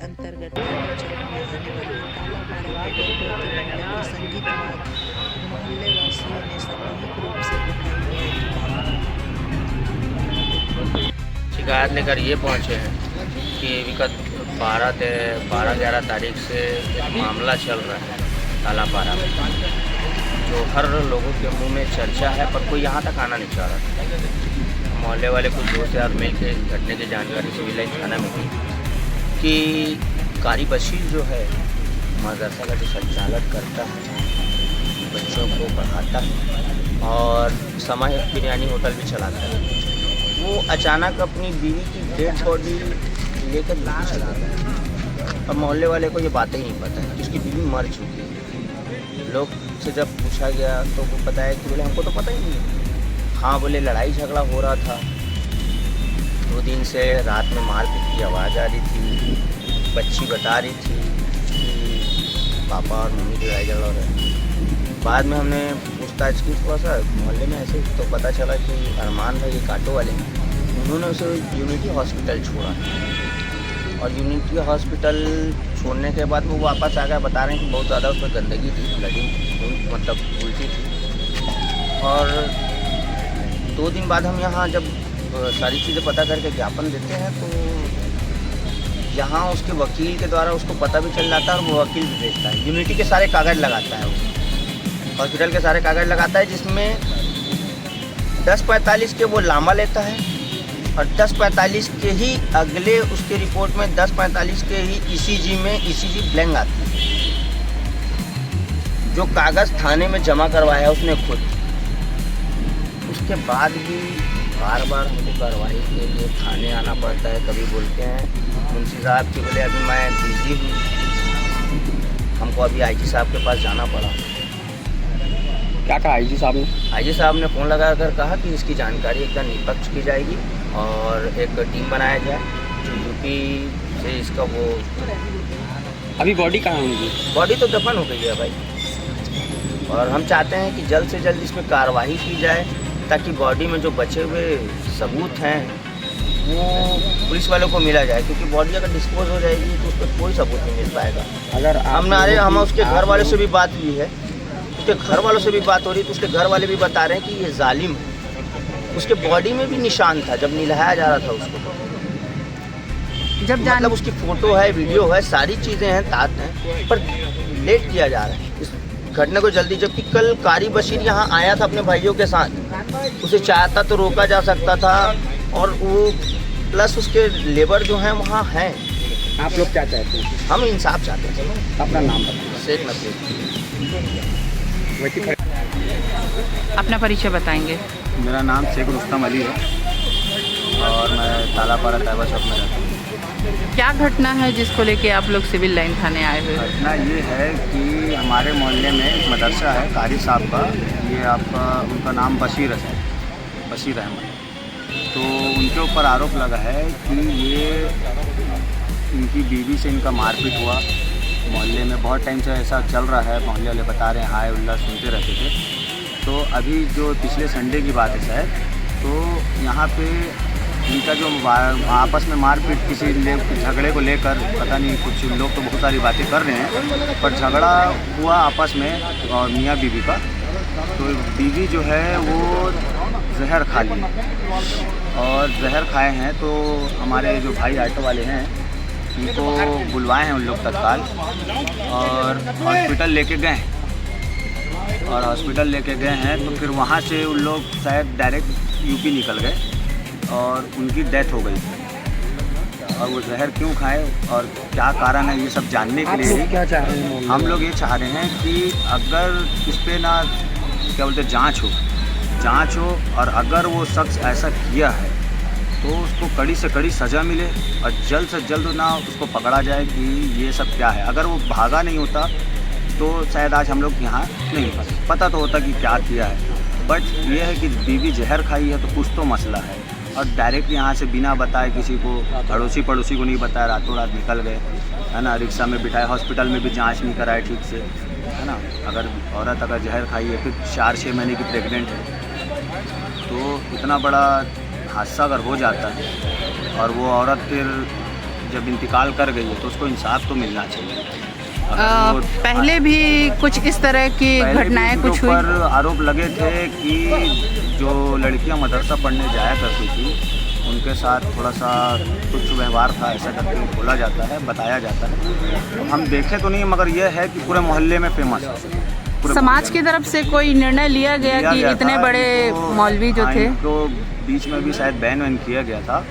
अंतर्गत चौक में आने वाली तालापारा गर्भवती महिला के संगीतवाद मोहल्ले वासियों ने सामूहिक रूप से उठाई। शिकायत लेकर ये पहुँचे हैं कि विगत 12-11 तारीख से एक मामला चल रहा है तालापारा में, जो हर लोगों के मुंह में चर्चा है, पर कोई यहाँ तक आना नहीं चाह रहा। मोहल्ले वाले कुछ दोस्त यार मिल के घटने की जानकारी सिविल लाइन थाना में दी कि कारी बशीर जो है मदरसा का जो संचालक करता है, बच्चों को पढ़ाता है और सामाजिक बिरयानी होटल भी चलाता है, वो अचानक अपनी बीवी की डेड बॉडी लेकर नहीं चलाता है। और मोहल्ले वाले को ये बातें ही नहीं पता है कि उसकी बीवी मर चुकी है। लोग से जब पूछा गया तो वो बताया कि बोले हमको तो पता ही नहीं है। हाँ बोले लड़ाई झगड़ा हो रहा था, 2 दिन से रात में मारपीट की आवाज़ आ रही थी, बच्ची बता रही थी कि पापा और मम्मी की लड़ाई झगड़ा हो रहा है। बाद में हमने पूछताछ की थोड़ा सा मोहल्ले में ऐसे, तो पता चला कि अरमान भाई ये काटो वाले उन्होंने उसे यूनिटी हॉस्पिटल छोड़ा और यूनिटी हॉस्पिटल छोड़ने के बाद वो वापस आ गया। बता रहे हैं कि बहुत ज़्यादा उसमें गंदगी थी, ब्लडिंग मतलब उल्टी थी। और 2 दिन बाद हम यहाँ जब सारी चीज़ें पता करके ज्ञापन देते हैं तो यहाँ उसके वकील के द्वारा उसको पता भी चल जाता है और वो वकील भी भेजता है। यूनिटी के सारे कागज़ लगाता है, वो हॉस्पिटल के सारे कागज़ लगाता है, जिसमें 10:45 के वो लामा लेता है और 10:45 के ही अगले उसके रिपोर्ट में 10:45 के ही ईसीजी में ईसीजी ब्लैंक आती है। जो कागज़ थाने में जमा करवाया उसने खुद, उसके बाद भी बार बार मुझे कार्रवाई के लिए थाने आना पड़ता है। कभी बोलते हैं मुंशी साहब कि बोले अभी मैं बिजी हूँ, हमको अभी आईजी साहब के पास जाना पड़ा। क्या कहा आईजी साहब ने? आईजी साहब ने फ़ोन लगाकर कहा कि इसकी जानकारी एकदम निष्पक्ष की जाएगी और एक टीम बनाया जाए जो यूपी से इसका वो। अभी बॉडी कहाँ है उनकी? बॉडी तो दफन हो गई है भाई, और हम चाहते हैं कि जल्द से जल्द इसमें कार्रवाई की जाए ताकि बॉडी में जो बचे हुए सबूत हैं वो पुलिस वालों को मिला जाए, क्योंकि बॉडी अगर डिस्पोज हो जाएगी तो उस पर कोई सबूत नहीं मिल पाएगा। अगर हम उसके घर वाले से भी बात की है, उसके घर वालों से भी बात हो रही, तो उसके घर वाले भी बता रहे हैं कि ये जालिम है। उसके बॉडी में भी निशान था जब निलहाया जा रहा था उसको, जब मतलब उसकी फ़ोटो है, वीडियो है, सारी चीज़ें हैं, तात हैं, पर लेट किया जा रहा है इस घटना को जल्दी। जबकि कल कारी बशीर यहाँ आया था अपने भाइयों के साथ, उसे चाहता तो रोका जा सकता था, और वो प्लस उसके लेबर जो हैं वहाँ हैं। आप लोग क्या चाहते हैं? हम इंसाफ चाहते हैं। अपना नाम बताइए। शेख नसीर। अपना परिचय बताएंगे? मेरा नाम शेख रुस्तम अली है और मैं तालापारा तैयबा चौक में रहता हूँ। क्या घटना है जिसको लेके आप लोग सिविल लाइन थाने आए हुए? घटना ये है कि हमारे मोहल्ले में एक मदरसा है कारी साहब का, ये आपका उनका नाम बशीर अहमद। तो उनके ऊपर आरोप लगा है कि ये इनकी बीवी से इनका मारपीट हुआ। मोहल्ले में बहुत टाइम से ऐसा चल रहा है, मोहल्ले वाले बता रहे हैं, हाय उल्लाह सुनते रहते थे। तो अभी जो पिछले संडे की बात है शायद, तो यहाँ पे इनका जो आपस में मारपीट किसी झगड़े को लेकर, पता नहीं कुछ लोग तो बहुत सारी बातें कर रहे हैं, पर झगड़ा हुआ आपस में और मियाँ बीवी का। तो बीवी जो है वो जहर खा ली और जहर खाए हैं, तो हमारे जो भाई ऑटो वाले हैं उनको बुलवाए हैं उन लोग तत्काल और हॉस्पिटल लेके गए हैं। और हॉस्पिटल लेके गए हैं तो फिर वहाँ से उन लोग शायद डायरेक्ट यूपी निकल गए और उनकी डेथ हो गई। और वो जहर क्यों खाए और क्या कारण है ये सब जानने के लिए क्या चाह रहे हैं? हम लोग ये चाह रहे हैं कि अगर इस पर ना क्या बोलते जांच हो और अगर वो शख्स ऐसा किया है तो उसको कड़ी से कड़ी सज़ा मिले और जल्द से जल्द ना उसको पकड़ा जाए कि ये सब क्या है। अगर वो भागा नहीं होता तो शायद आज हम लोग यहाँ नहीं पता तो होता कि क्या किया है, बट ये है कि बीवी जहर खाई है तो कुछ तो मसला है। और डायरेक्ट यहाँ से बिना बताए किसी को, अड़ोसी पड़ोसी को नहीं बताया, रातों रात निकल गए, है ना। रिक्शा में बिठाए, हॉस्पिटल में भी जांच नहीं कराए ठीक से, है ना। अगर औरत अगर जहर खाई है, फिर 4-6 महीने की प्रेग्नेंट है, तो इतना बड़ा हादसा अगर हो जाता है और वो औरत फिर जब इंतकाल कर गई है तो उसको इंसाफ तो मिलना चाहिए। अगर वो- पहले भी कुछ इस तरह की पहले भी घटनाएं उनके कुछ हुई? ऊपर आरोप लगे थे कि जो लड़कियां मदरसा पढ़ने जाया करती थी उनके साथ थोड़ा सा कुछ व्यवहार था, ऐसा करके बोला जाता है, बताया जाता है। तो हम देखे तो नहीं, मगर यह है कि पूरे मोहल्ले में फेमस है। पूरे समाज मोहल्ले की तरफ से कोई निर्णय लिया गया में कि लिया इतने था। बड़े इनको मौलवी जो थे? तो बीच में भी शायद बैन वैन किया गया था।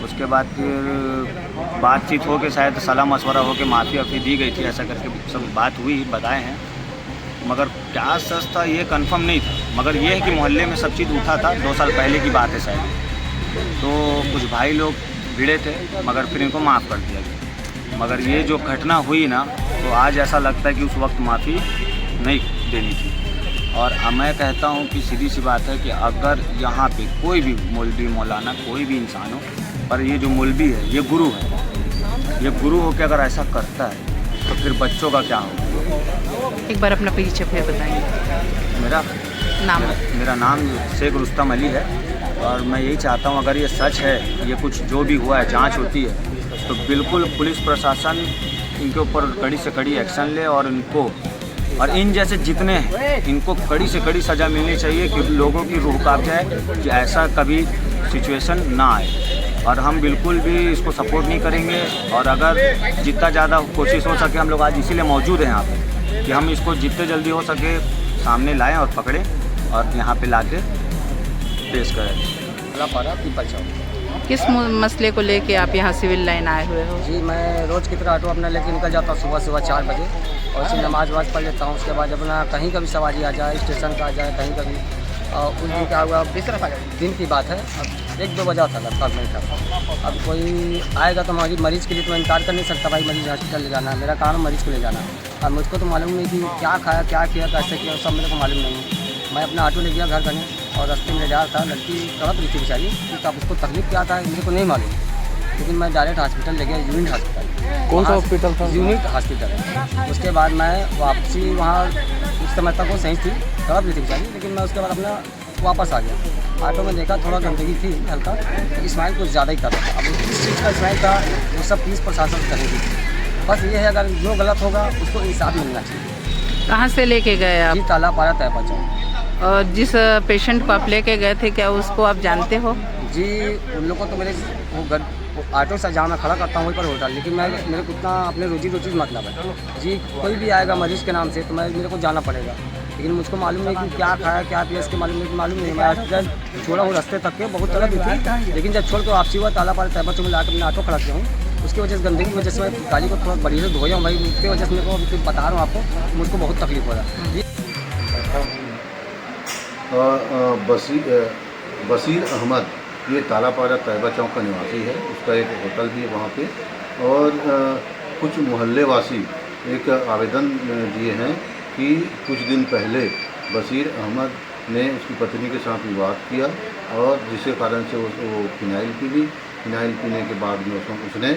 उसके बाद फिर बातचीत हो के शायद सलाह मशवरा हो के माफ़ी वाफ़ी दी गई थी, ऐसा करके सब बात हुई, बताए हैं। मगर क्या सच था ये कंफर्म नहीं था। मगर ये है कि मोहल्ले में सब चीज़ उठा था, 2 साल पहले की बात है शायद। तो कुछ भाई लोग भिड़े थे, मगर फिर इनको माफ़ कर दिया गया। मगर ये जो घटना हुई ना, तो आज ऐसा लगता है कि उस वक्त माफ़ी नहीं देनी थी। और मैं कहता हूँ कि सीधी सी बात है कि अगर यहाँ पे कोई भी मौलवी मौलाना कोई भी इंसान हो, पर ये जो मौलवी है ये गुरु है, ये गुरु हो के अगर ऐसा करता है तो फिर बच्चों का क्या होगा। एक बार अपना परिचय फिर बताएंगे। मेरा नाम शेख रुस्तम अली है और मैं यही चाहता हूँ अगर ये सच है, ये कुछ जो भी हुआ है जांच होती है तो बिल्कुल पुलिस प्रशासन इनके ऊपर कड़ी से कड़ी एक्शन ले और इनको और इन जैसे जितने हैं इनको कड़ी से कड़ी सज़ा मिलनी चाहिए कि लोगों की रूह कांप जाए कि ऐसा कभी सिचुएशन ना आए। और हम बिल्कुल भी इसको सपोर्ट नहीं करेंगे। और अगर जितना ज़्यादा कोशिश हो सके, हम लोग आज इसीलिए मौजूद हैं यहाँ पे कि हम इसको जितने जल्दी हो सके सामने लाएं और पकड़ें और यहाँ पे लाके पेश करें। तालापारा पीपल चौक। किस मसले को लेके आप यहाँ सिविल लाइन आए हुए हो? जी, मैं रोज़ की तरह ऑटो अपना लेके निकल जाता हूँ सुबह 4 बजे और इसी नमाज वाज पढ़ लेता हूँ। उसके बाद अपना कहीं का भी सवारी आ जाए, स्टेशन का आ जाए, कहीं का भी। और उस दिन क्या हुआ, दिन की बात है, अब 1-2 बजा था लगभग नहीं था। अब कोई आएगा तो हमारी मरीज़ के लिए तो मैं इनकार कर नहीं सकता, भाई मरीज़ हॉस्पिटल ले जाना है, मेरा काम है मरीज़ को ले जाना। अब मुझको तो मालूम नहीं कि क्या खाया, क्या किया, कैसे किया, सब मेरे को मालूम नहीं। मैं अपना ऑटो ले गया घर करने और रास्ते में जा रहा था, लड़की तड़प रही थी बेचारी, कि अब उसको तकलीफ क्या था मेरे को नहीं मालूम, लेकिन मैं डायरेक्ट हॉस्पिटल ले गया, यूनिट हॉस्पिटल। कौन सा हॉस्पिटल था? Unit hospital. उसके बाद मैं वापसी वहाँ उस समय तक वो सही थी, तड़प रही थी बेचारी, लेकिन मैं उसके बाद अपना वापस आ गया। ऑटो में देखा थोड़ा गंदगी थी हल्का, तो स्माइल कुछ ज़्यादा ही कर रहा था। अब किस चीज़ का स्माइल था वो सब पुलिस प्रशासन करेगी। बस ये है, अगर जो गलत होगा उसको इंसाफ मिलना चाहिए। कहाँ से लेके गए आप? जी, तालापारा तैयबा चौक। और जिस पेशेंट को आप लेके गए थे, क्या उसको आप जानते हो? जी, उन लोगों को तो मेरे वो ऑटो से जहाँ मैं खड़ा करता हूँ वहीं पर होटल, लेकिन मेरे को उतना अपने रोजी रोटी से मतलब है। जी, कोई भी आएगा मरीज़ के नाम से तो मेरे को जाना पड़ेगा, लेकिन मुझको मालूम नहीं कि क्या खाया क्या पिया, इसके मालूम नहीं। मैं हॉस्पिटल छोड़ा हूँ रास्ते तक के, बहुत तलब थी, लेकिन जब छोड़ के वापसी हुआ तालापारा तैयबा चौक में लाकर अपने ऑटो खड़ा किया हूँ। उसकी वजह से गंदगी की वजह से मैं गाड़ी को थोड़ा बड़ी से धोया हूँ भाई, उसकी वजह से मेरे को अभी बता रहा हूँ आपको, मुझको बहुत तकलीफ हो रहा है। जी, बशीर अहमद ये तालापारा तैयबा चौक का निवासी है। उसका एक होटल भी है वहाँ पे। और कुछ मोहल्ले वासी एक आवेदन दिए हैं कि कुछ दिन पहले बशीर अहमद ने उसकी पत्नी के साथ विवाद किया और जिसके कारण से वो फिनाइल पी ली। फिनाइल पीने के बाद में उसने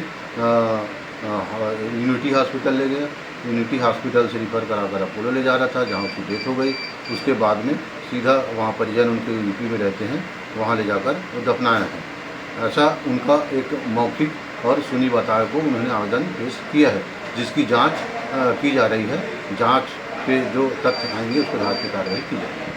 यूनिटी हॉस्पिटल ले गया। यूनिटी हॉस्पिटल से रिफ़र कराकर अपोलो ले जा रहा था, जहाँ उसकी डेथ हो गई। उसके बाद में सीधा वहाँ परिजन उनके यूपी में रहते हैं, वहाँ ले जाकर वो दफनाया है। ऐसा उनका एक मौखिक और सुनी बताए को उन्होंने आवेदन पेश किया है, जिसकी जांच की जा रही है। जांच पे जो तथ्य आएंगे उसके आधार पर कार्रवाई की जाएगी।